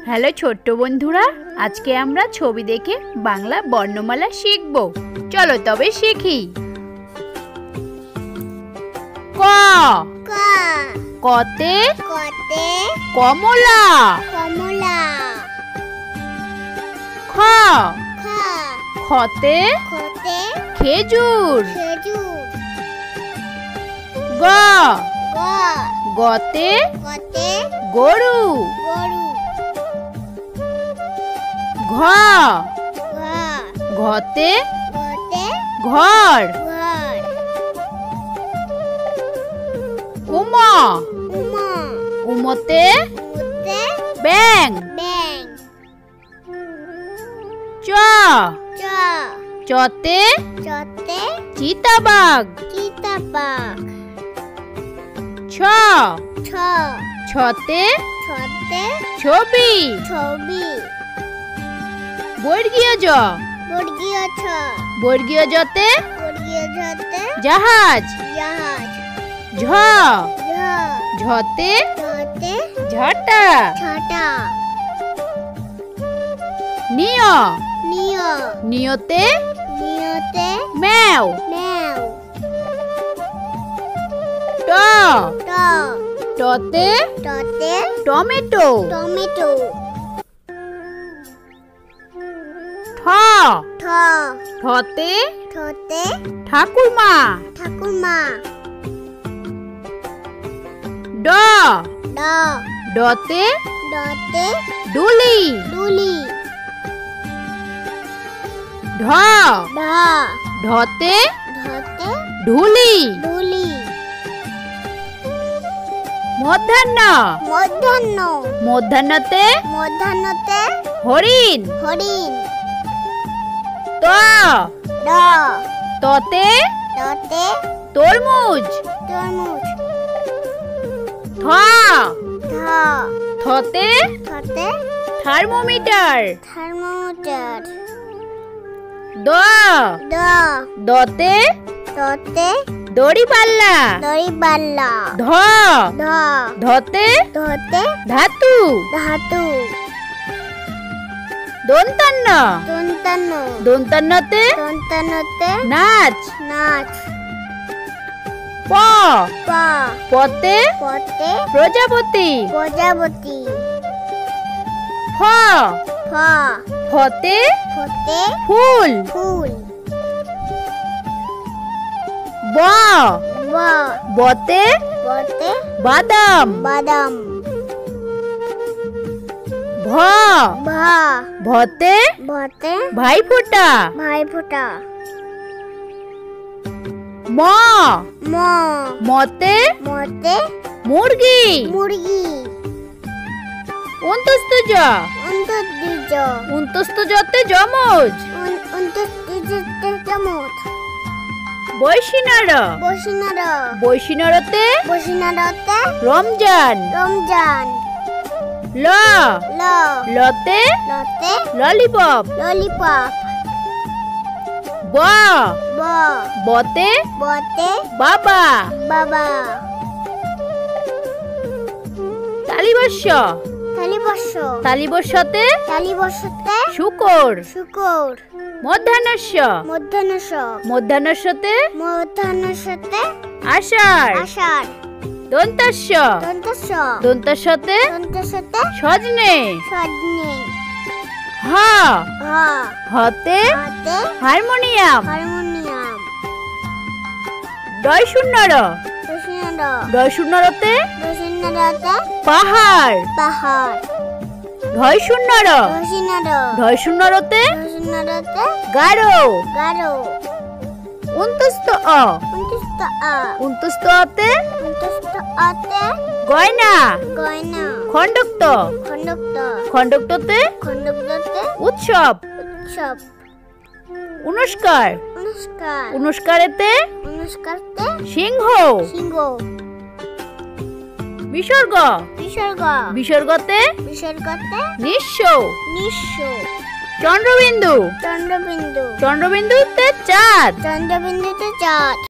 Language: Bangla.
হ্যালো ছোট্ট বন্ধুরা, আজকে আমরা ছবি দেখে বাংলা বর্ণমালা শিখব। চলো তবে শিখি। ক কতে কমলা। খ খতে খেজুর। গ গতে গরু। ঘ ঘতে ঘর। উম উমতে ব্যাঙ। চ চতে চিতাবাঘ। ছ ছতে ছবি। বর্গীয় জ বর্গীয় জতে জাহাজ। ঝ ঝতে ঝাঁটা। নিয় নিয়তে ম্যাও। ট টতে টমেটো। ঠ ঠতে ঠাকুরমা। ড ডতে ডুলি। ঢ ঢতে ঢুলি। মধ্যাহ্ন মধ্যাহ্নতে হরিণ। ত ততে তরমুজ। থ থতে থার্মোমিটার। দ দতে দড়িপাল্লা। ধ ধতে ধাতু। দন্তান্ন দন্তান্নতে নাচ। প পতে প্রজাপতি। ফ ফতে ফুল। ব বতে বাদাম। ভ ভতে ভাইফোঁটা। ম মতে মুরগি। অন্তস্থ জ অন্তস্থ জতে যমজ। বৈশিনর বৈশিনরতে রমজান। ল লতে ললিপপ। ব বতে বাবা। তালিবস্য তালিবস্যতে শুকর। মধ্যাহ্নস্য মধ্যাহ্নস্যতে আষাঢ়। দন্তাস্য দন্তাস্যতে সজনে। হ হতে হারমোনিয়াম। ডয় শূন্যর ডয় শূন্যরতে পাহাড়। ঢয় শূন্যর ঢয় শূন্যরতে গারো। অন্তস্থ অ অন্তস্থ অতে গয়না। খণ্ডক্ত খণ্ডক্ততে উৎসব। অনুষ্কার অনুষ্কারেতে সিংহ। বিসর্গ বিসর্গতে নিঃস্ব। চন্দ্রবিন্দু চন্দ্রবিন্দুতে চাঁদ।